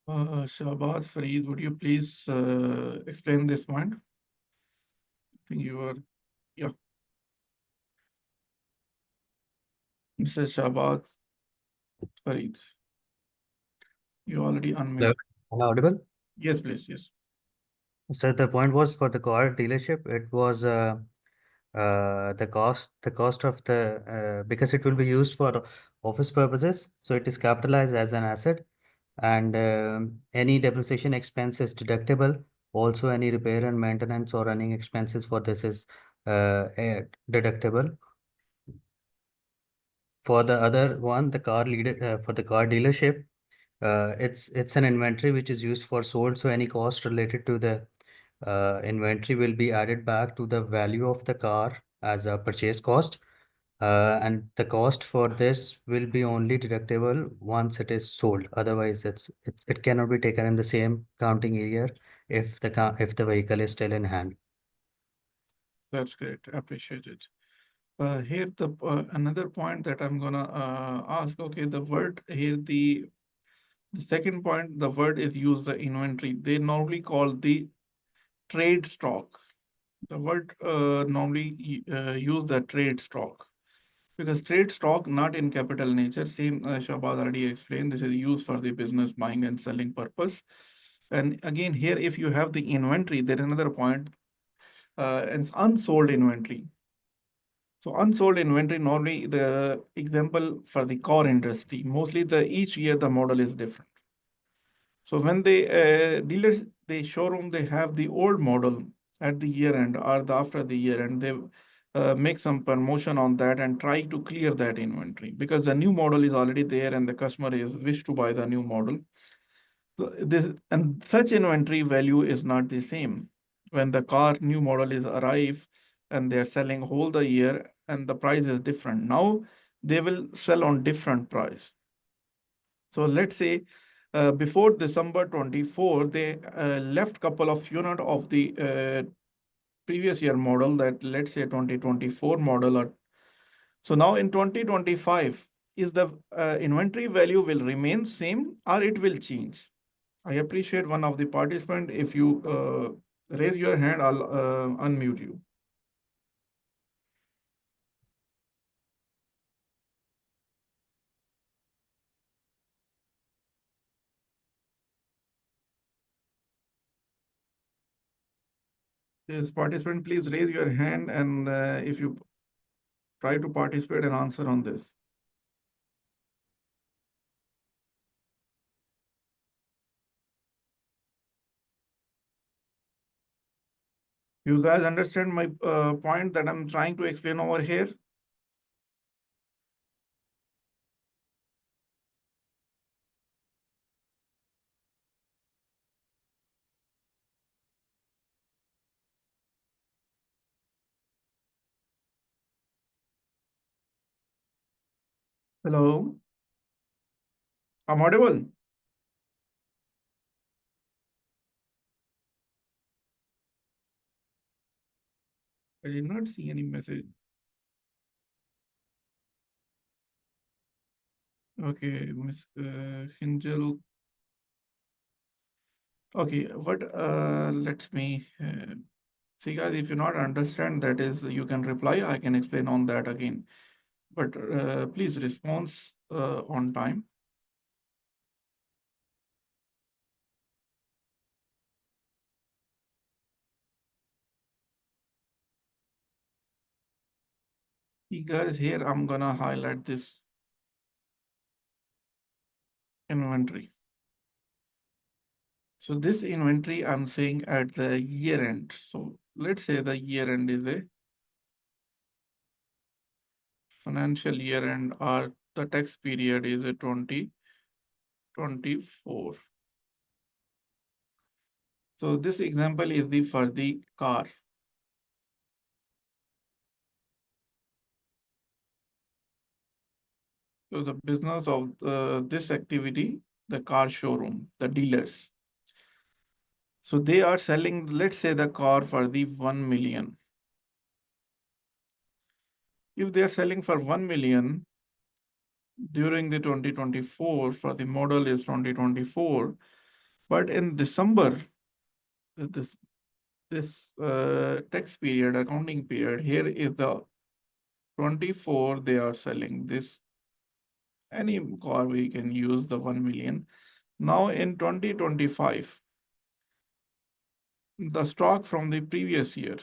Shahbaz Fareed, would you please explain this point? I think you are, yeah. Mr. Shahbaz Fareed, you already Hello, unmuted. am I audible? Yes, please, yes. So the point was for the car dealership, it was the cost of the because it will be used for office purposes, so it is capitalized as an asset, and any depreciation expense is deductible. Also, any repair and maintenance or running expenses for this is deductible. For the other one, the car leader for the car dealership, it's an inventory which is used for sold. So any cost related to the inventory will be added back to the value of the car as a purchase cost. And the cost for this will be only deductible once it is sold. Otherwise, it cannot be taken in the same counting year if the vehicle is still in hand. That's great. Appreciate it. Here, the another point that I'm gonna ask. Okay, the word here, the second point, the word is use the inventory. They normally call the trade stock. The word normally use the trade stock. Because trade stock not in capital nature, same Shahbaz already explained, this is used for the business buying and selling purpose. And again, here, if you have the inventory, there is another point, it's unsold inventory. So unsold inventory, normally the example for the car industry, mostly each year the model is different. So when the dealers, the showroom, they have the old model at the year end or after the year end, they make some promotion on that and try to clear that inventory because the new model is already there and the customer is wish to buy the new model. So this and such inventory value is not the same when the car new model is arrive and they are selling whole the year and the price is different. Now they will sell on different price. So let's say before December 24, they left couple of unit of the previous year model, that let's say 2024 model. So now in 2025, is the inventory value will remain same or it will change? I appreciate one of the participant. If you raise your hand, I'll unmute you. Yes, participant, please raise your hand and if you try to participate and answer on this. You guys understand my point that I'm trying to explain over here? Hello, I'm audible. I did not see any message. Okay, Miss Hinjal. Okay, what let me see, guys. If you not understand, that is, you can reply. I can explain on that again. But please response on time. See, guys, here I'm gonna highlight this inventory. So this inventory I'm saying at the year end. So let's say the year end is a financial year end or the tax period is a 2024. So this example is the for the car. So the business of this activity, the car showroom, the dealers. So they are selling, let's say the car for the 1 million. If they are selling for 1 million during the 2024, for the model is 2024, But in December, this tax period, accounting period, here is the 24 they are selling this. Any car we can use the 1 million. Now in 2025, the stock from the previous year,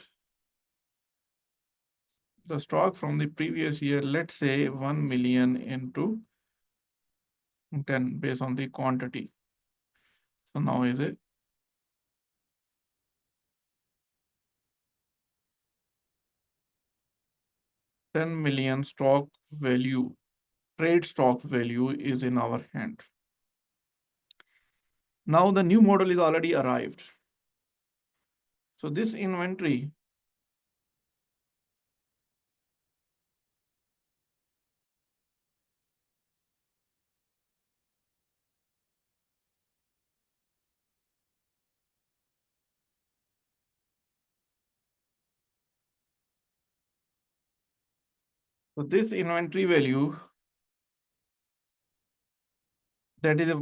let's say 1 million into 10 based on the quantity. So now is it 10 million stock value, trade stock value is in our hand. Now the new model is already arrived. So this inventory, so this inventory value, that is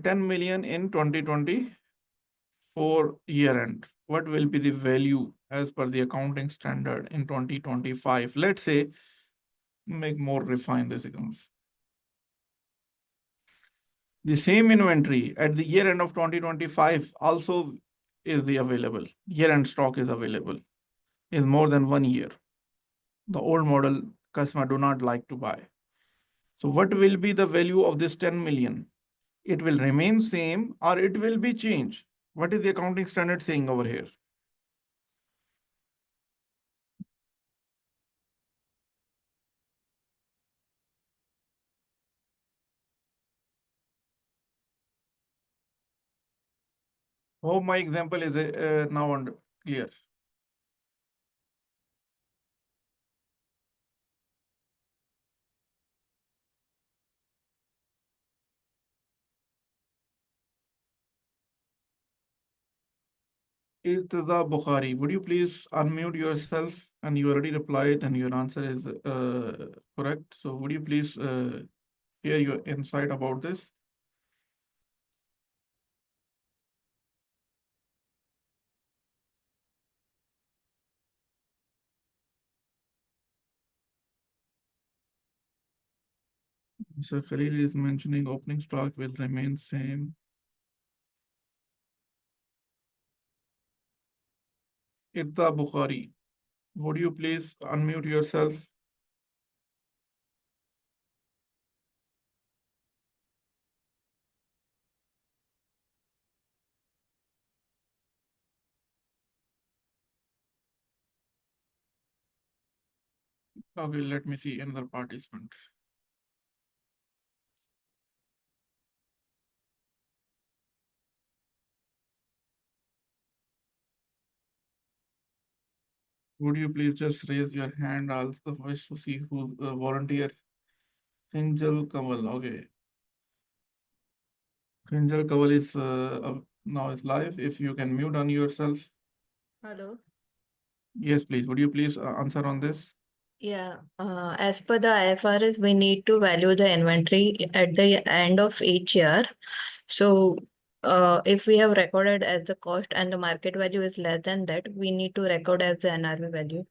10 million in 2024 year end. What will be the value as per the accounting standard in 2025? Let's say, make more refined this accounts. The same inventory at the year end of 2025 also is the available. Year end stock is available, is more than 1 year. The old model customer do not like to buy. So what will be the value of this 10 million? It will remain same or it will be changed. What is the accounting standard saying over here? Hope my example is now clear. It's the Bukhari. Would you please unmute yourself? And you already replied, and your answer is correct. So would you please share your insight about this? So Khalil is mentioning opening stock will remain same. It's the Bukhari. Would you please unmute yourself? Okay, let me see another participant. Would you please just raise your hand? I also wish to see who's a volunteer. Kinjal Kamal. Okay. Kinjal Kamal is now is live. If you can mute on yourself. Hello. Yes, please. Would you please answer on this? Yeah, as per the IFRS, we need to value the inventory at the end of each year. So, if we have recorded as the cost and the market value is less than that, we need to record as the NRV value.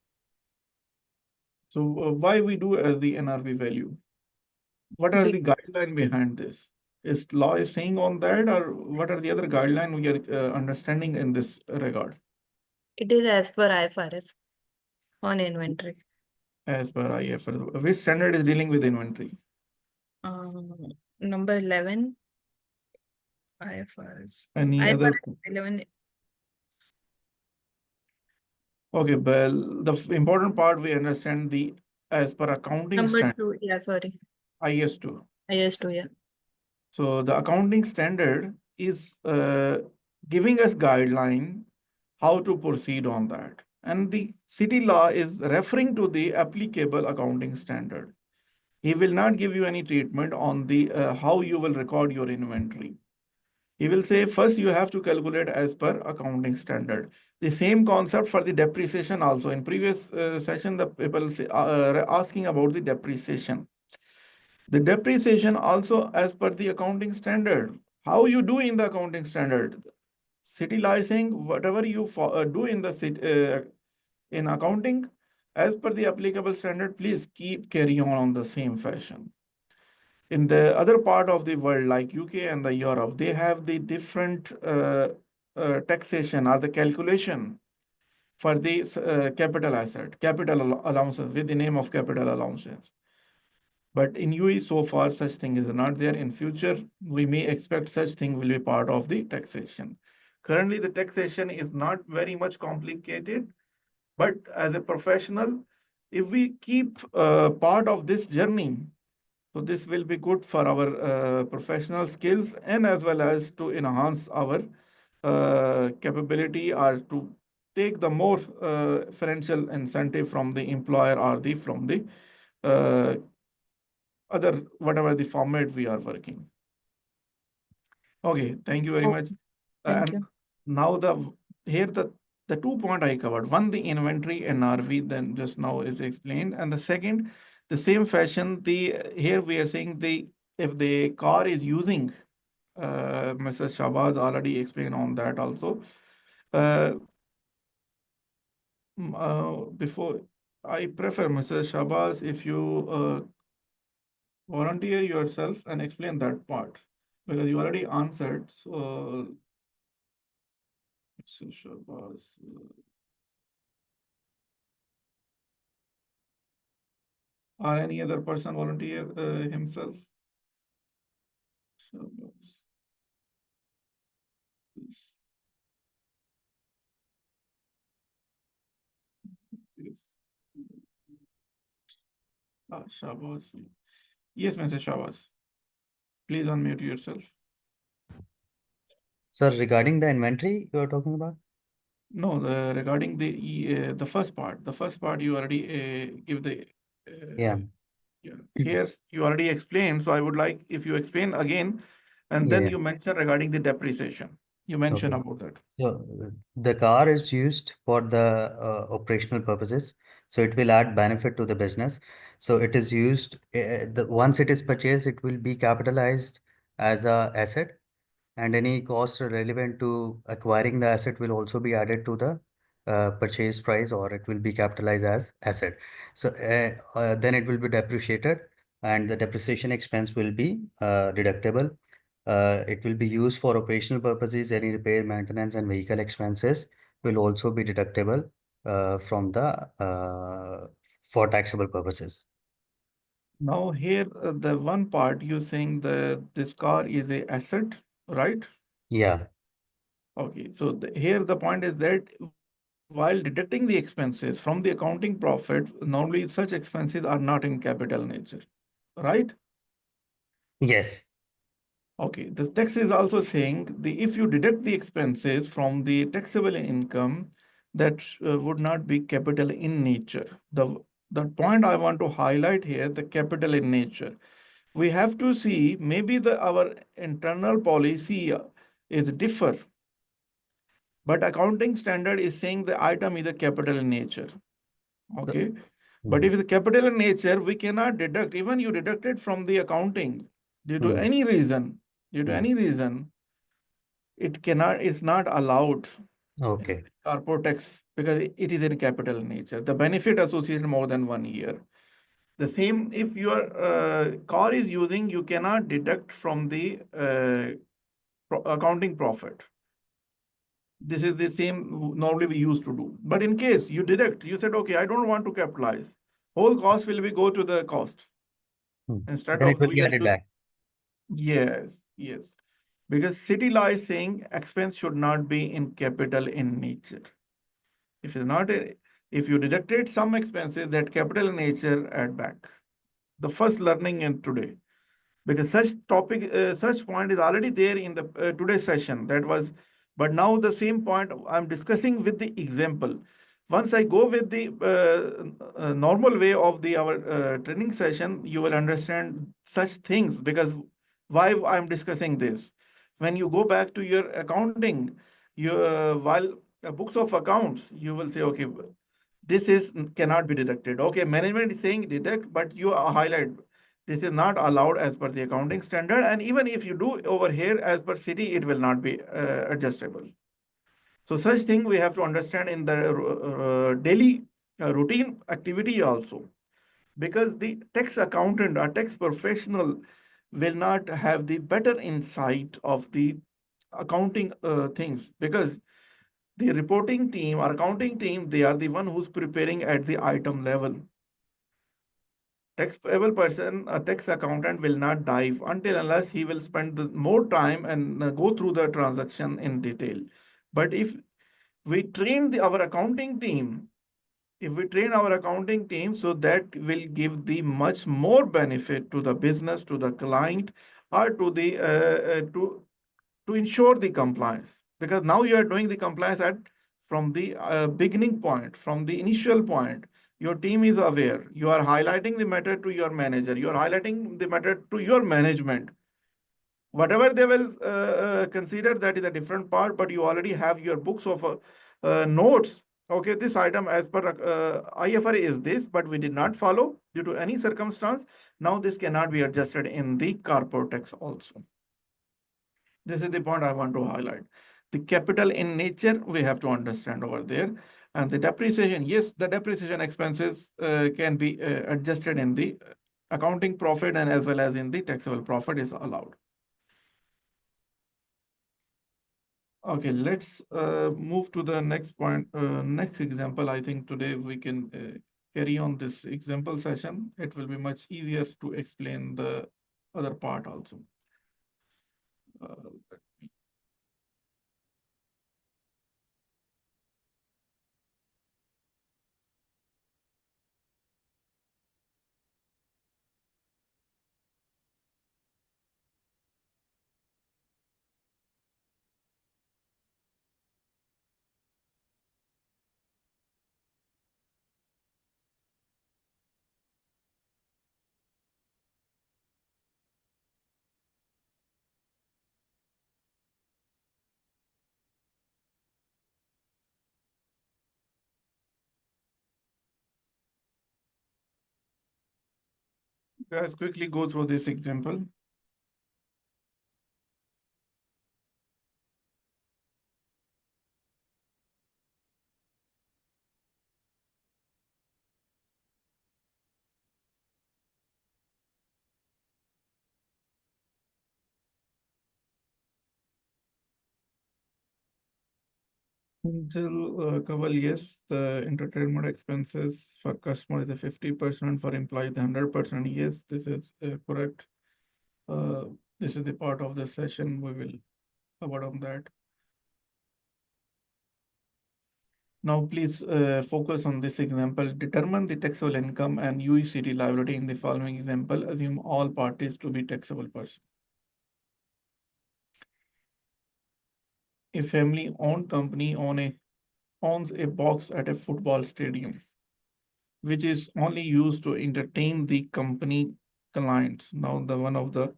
So why we do as the NRV value? What are Be- the guideline behind this? Is law is saying on that, or what are the other guideline we are understanding in this regard? It is as per IFRS on inventory. As per IFRS, which standard is dealing with inventory? Number 11, IFRS. Any other? IFRS 11, Okay, well, the important part we understand the as per accounting number standard, 2, yeah, sorry, IS2. IS2, yeah. So the accounting standard is giving us guideline how to proceed on that. And the city law is referring to the applicable accounting standard. He will not give you any treatment on the how you will record your inventory. He will say first you have to calculate as per accounting standard. The same concept for the depreciation also. In previous session, the people asking about the depreciation. The depreciation also as per the accounting standard. How you do in the accounting standard? City licensing, whatever you do in the in accounting, as per the applicable standard, please keep carry on the same fashion. In the other part of the world, like UK and the Europe, they have the different taxation or the calculation for the capital asset, capital allowances with the name of capital allowances. But in UAE, so far, such thing is not there. In future, we may expect such thing will be part of the taxation. Currently, the taxation is not very much complicated, but as a professional, if we keep part of this journey, so this will be good for our professional skills and as well as to enhance our capability or to take the more financial incentive from the employer or the from the uh, other whatever the format we are working. Okay, thank you very Oh, much. thank And you. now here the 2 point I covered. One, the inventory NRV, then just now is explained, and the second, the same fashion. The here we are saying the if the car is using, Mr. Shabazz already explained on that also. Uh, Before I prefer Mr. Shabazz if you volunteer yourself and explain that part because you already answered. So, Mr. Shabazz, or any other person volunteer himself? Shabazz, please. Yes. Shabazz. Yes, Mr. Shabazz. Please unmute yourself. Sir, regarding the inventory you are talking about? No, regarding the first part you already give the Yeah. yeah. Here you already explained, so I would like if you explain again, and Yeah, then yeah. you mention regarding the depreciation. You mentioned Okay. about that. So the car is used for the operational purposes. So it will add benefit to the business. So it is used, once it is purchased, it will be capitalized as a asset, and any costs relevant to acquiring the asset will also be added to the purchase price, or it will be capitalized as asset. So then it will be depreciated, and the depreciation expense will be deductible. It will be used for operational purposes. Any repair, maintenance, and vehicle expenses will also be deductible from the for taxable purposes. Now here the one part you saying the this car is a asset, right? Yeah. Okay, so here the point is that while deducting the expenses from the accounting profit, normally such expenses are not in capital nature, right? Yes. Okay, the text is also saying the if you deduct the expenses from the taxable income, that would not be capital in nature. The point I want to highlight here, the capital in nature. We have to see maybe the our internal policy is differ, but accounting standard is saying the item is a capital in nature. So, Okay, but mm, if it's capital in nature, we cannot deduct. Even you deduct it from the accounting due to mm, any reason, mm. it cannot, it's not allowed in Okay. corporate tax because it is in capital nature. The benefit associated more than 1 year. The same if your car is using, you cannot deduct from the accounting profit. This is the same normally we used to do. But in case you deduct, you said, okay, I don't want to capitalize. Whole cost will be go to the cost Mm. instead Then it of will we be are added back. yes, yes. Because city law is saying expense should not be in capital in nature. If it's not, if you deducted some expenses that capital in nature, add back. The first learning in today, because such point is already there in the today's session. That was, but now the same point I'm discussing with the example. Once I go with the normal way of the our training session, you will understand such things because why I'm discussing this. When you go back to your accounting, you while books of accounts, you will say, okay, this is cannot be deducted. Okay, management is saying deduct, but you highlight This is not allowed as per the accounting standard, and even if you do over here as per city, it will not be adjustable. So such thing we have to understand in the daily routine activity also, because the tax accountant or tax professional will not have the better insight of the accounting things, because the reporting team or accounting team, they are the one who's preparing at the item level. Tax payable person, a tax accountant will not dive until unless he will spend more time and go through the transaction in detail. But if we train our accounting team, so that will give the much more benefit to the business, to the client, or to the to ensure the compliance, because now you are doing the compliance at from the beginning point, from the initial point. Your team is aware, you are highlighting the matter to your manager, you are highlighting the matter to your management. Whatever they will consider, that is a different part, but you already have your books of notes. Okay, this item as per IFRS is this, but we did not follow due to any circumstance. Now this cannot be adjusted in the corporate tax also. This is the point I want to highlight. The capital in nature, we have to understand over there. And the depreciation, yes, the depreciation expenses can be adjusted in the accounting profit, and as well as in the taxable profit is allowed. Okay, let's move to the next point, next example. I think today we can carry on this example session. It will be much easier to explain the other part also. Let me guys quickly go through this example. Until cover, yes, the entertainment expenses for customer is a 50%, for employee the 100%. Yes, this is correct. Uh, this is the part of the session we will cover on that. Now, please focus on this example. Determine the taxable income and UECT liability in the following example. Assume all parties to be taxable person. A family-owned company owns a box at a football stadium, which is only used to entertain the company clients. Now, the one of the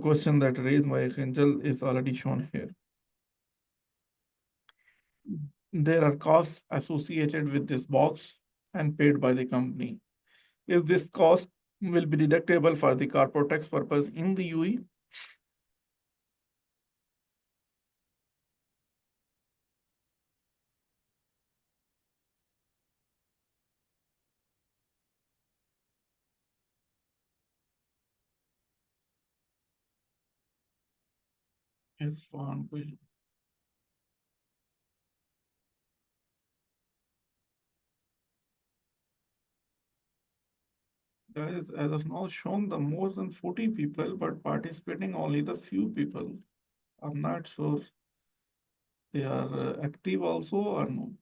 question that raised by Angel is already shown here. There are costs associated with this box and paid by the company. If this cost will be deductible for the corporate tax purpose in the UE? It's one question. Guys, as of now, shown the more than 40 people, but participating only the few people. I'm not sure they are active also or no.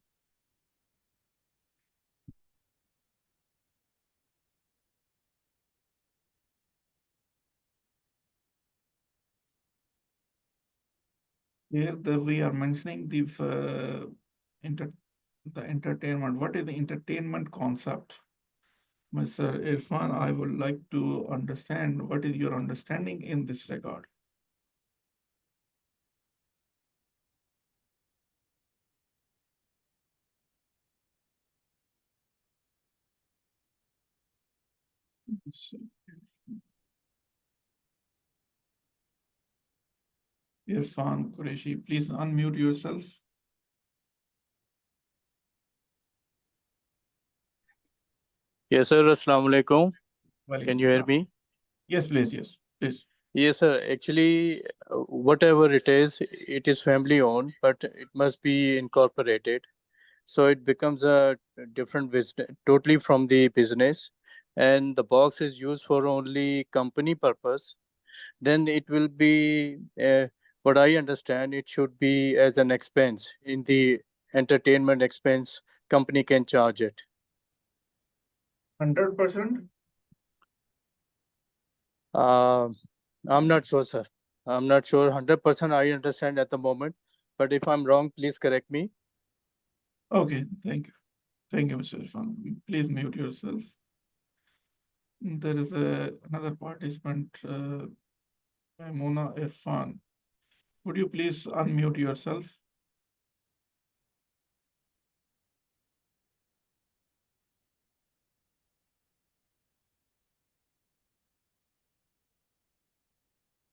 Here we are mentioning inter, the entertainment. What is the entertainment concept? Mr. Irfan, I would like to understand what is your understanding in this regard. Irfan Qureshi, please unmute yourself. Yes, sir. Assalamu alaikum. Can you hear Walaikum me? Yes, please. Yes, please. Yes, sir. Actually, whatever it is family owned, but it must be incorporated. So it becomes a different business, totally from the business. And the box is used for only company purpose. Then it will be, what I understand, it should be as an expense in the entertainment expense. Company can charge it. 100%. I'm not sure, sir. I'm not sure. 100% I understand at the moment. But if I'm wrong, please correct me. Okay, thank you. Thank you, Mr. Irfan. Please mute yourself. There is another participant, Mona Irfan. Would you please unmute yourself?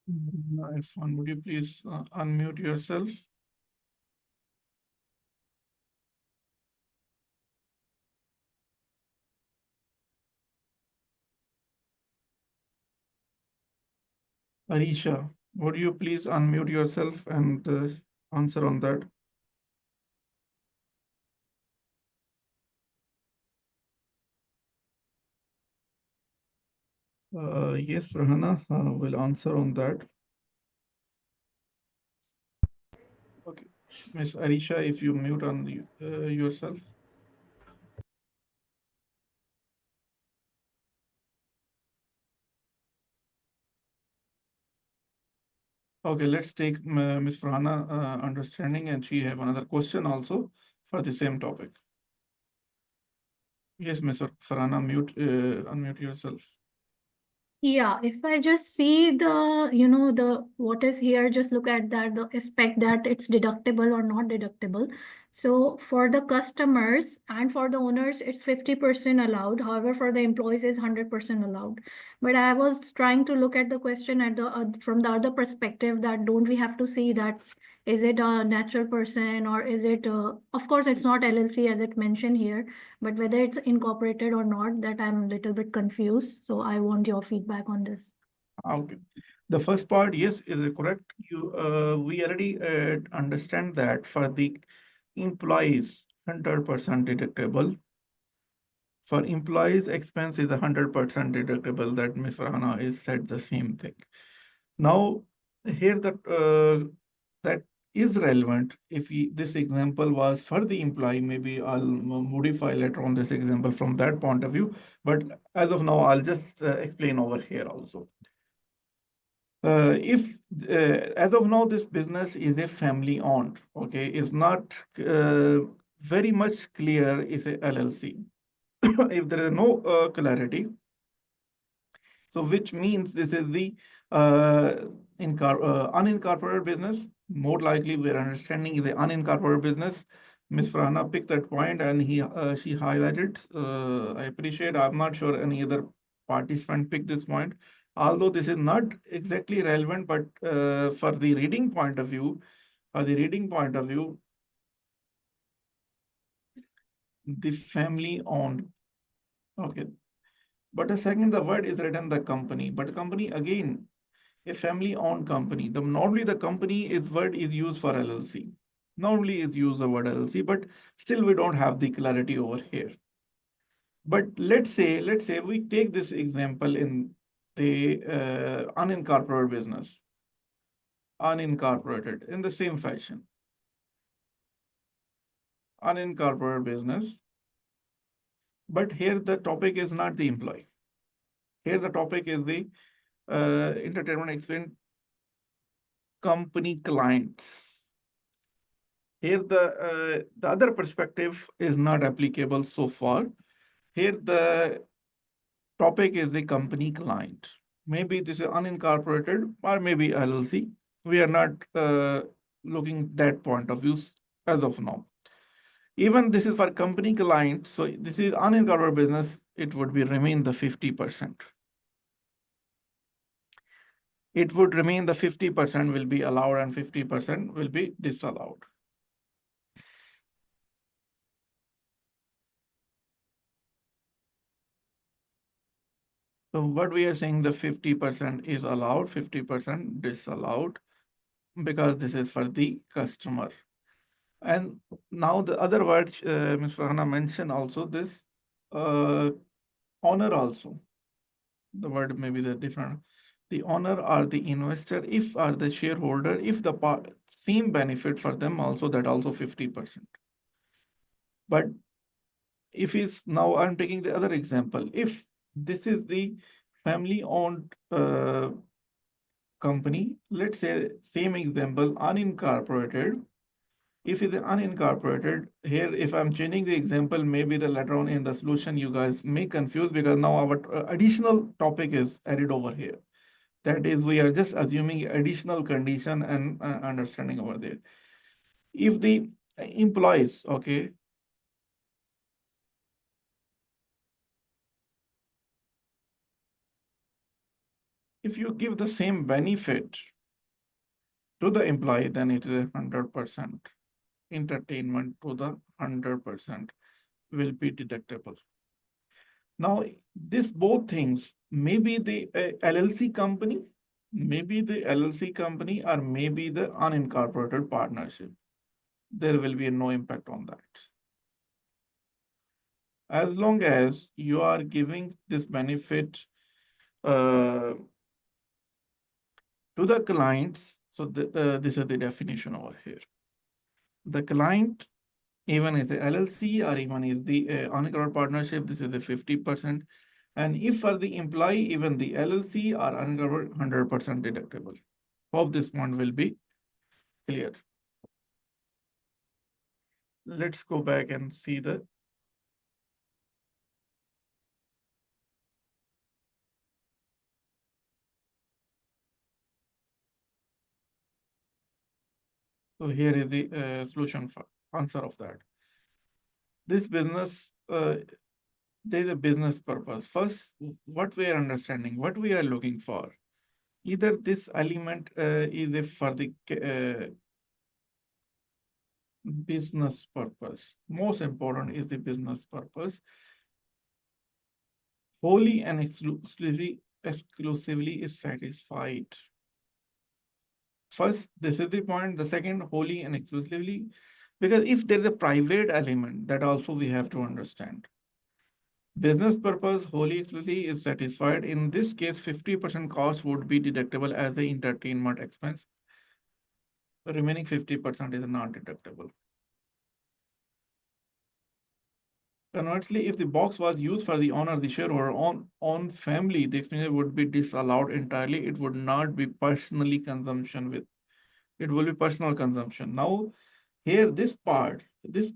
Mona Irfan, would you please unmute yourself? Arisha, would you please unmute yourself and answer on that? Yes, Rahana will answer on that. Okay, Miss Arisha, if you mute on yourself. Okay, let's take Miss Farhana understanding, and she have another question also for the same topic. Yes, Miss Farhana, unmute yourself. Yeah, if I just see the what is here, just look at that, the aspect that it's deductible or not deductible. So for the customers and for the owners, it's 50% allowed. However, for the employees is 100% allowed. But I was trying to look at the question at the from the other perspective, that don't we have to see that is it a natural person or is it of course it's not LLC as it mentioned here, but whether it's incorporated or not, that I'm a little bit confused. So I want your feedback on this. Okay. The first part, yes, is correct. We already understand that for the employees, 100% deductible. For employees, expense is 100% deductible. That Ms. Farhana is said the same thing. Now, here that is relevant. If this example was for the employee, maybe I'll modify later on this example from that point of view. But as of now, I'll just explain over here also. If as of now, this business is a family owned, okay, is not very much clear is a LLC. If there is no clarity, so which means this is the unincorporated business. More likely, we're understanding is the unincorporated business. Ms. Farhana picked that point and she highlighted. I appreciate. I'm not sure any other participant picked this point. Although this is not exactly relevant, but for the reading point of view, the family owned. Okay. But a second, the word is written the company. But company again, a family-owned company. Normally the company word is used for LLC. Normally is used the word LLC, but still we don't have the clarity over here. But let's say we take this example in the unincorporated business. Unincorporated in the same fashion. Unincorporated business. But here the topic is not the employee. Here the topic is the entertainment expense company clients. Here the other perspective is not applicable so far. Here the topic is the company client. Maybe this is unincorporated or maybe LLC. We are not looking that point of view as of now. Even this is for company client, so this is unincorporated business, it would be remain the 50%. it would remain the 50% will be allowed and 50% will be disallowed. So what we are saying, the 50% is allowed, 50% disallowed, because this is for the customer. And now the other word, Ms. Farhana mentioned also this owner also. The word may be the different. The owner or the investor, if are the shareholder, if the same benefit for them also, that also 50%. But if is now I'm taking the other example, if this is the family owned company, let's say same example, unincorporated. If it's unincorporated, here if I'm changing the example, maybe the later on in the solution you guys may confuse, because now our additional topic is added over here. That is, we are just assuming additional condition and understanding over there. If the employees, okay, if you give the same benefit to the employee, then it is 100%. Entertainment to the 100% will be deductible. Now, this both things, maybe the LLC company, maybe the LLC company, or maybe the unincorporated partnership, there will be no impact on that. As long as you are giving this benefit to the clients, so this is the definition over here. The client, even is the LLC or even is the unincorporated partnership, this is the 50%. And if for the employee, even the LLC or unincorporated, 100% deductible. Hope this point will be clear. Let's go back and see the so here is the solution for answer of that. This business, there is a business purpose. First, what we are understanding, what we are looking for. Either this element is for the business purpose. Most important is the business purpose. Wholly and exclusively is satisfied. First, this is the point. The second, wholly and exclusively, because if there is a private element, that also we have to understand. Business purpose, wholly exclusively is satisfied. In this case, 50% cost would be deductible as the entertainment expense. The remaining 50% is not deductible. Conversely, if the box was used for the owner, the shareholder, on family, the expenditure would be disallowed entirely. It would not be personally consumption with. It will be personal consumption. Now, here this part is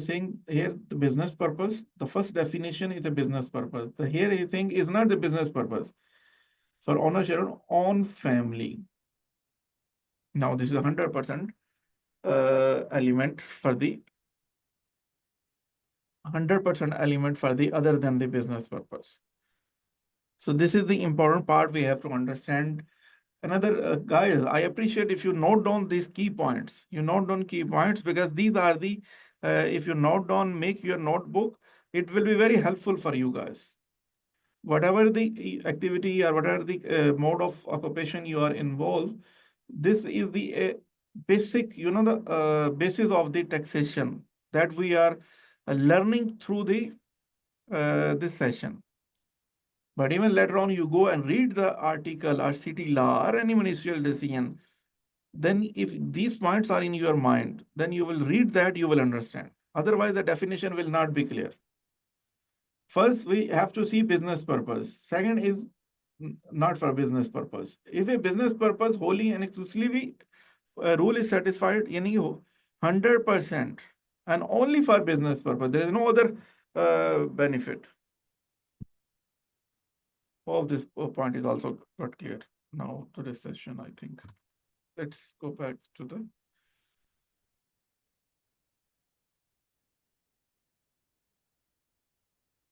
saying here the business purpose. The first definition is the business purpose. The here he think is not the business purpose. For owner, shareholder, on family. Now this is 100% element for the 100% element for the other than the business purpose. So this is the important part we have to understand. Another guys, I appreciate if you note down these key points. You note down key points because these are the if you note down, make your notebook, it will be very helpful for you guys. Whatever the activity or whatever the mode of occupation you are involved, this is the basic, the basis of the taxation that we are learning through the this session. But even later on, you go and read the article or city law or any ministerial decision, then if these points are in your mind, then you will read that, you will understand. Otherwise, the definition will not be clear. First, we have to see business purpose. Second is not for business purpose. If a business purpose wholly and exclusively rule is satisfied, any 100% and only for business purpose, there is no other benefit. All this point is also got clear now to this session, I think. Let's go back to the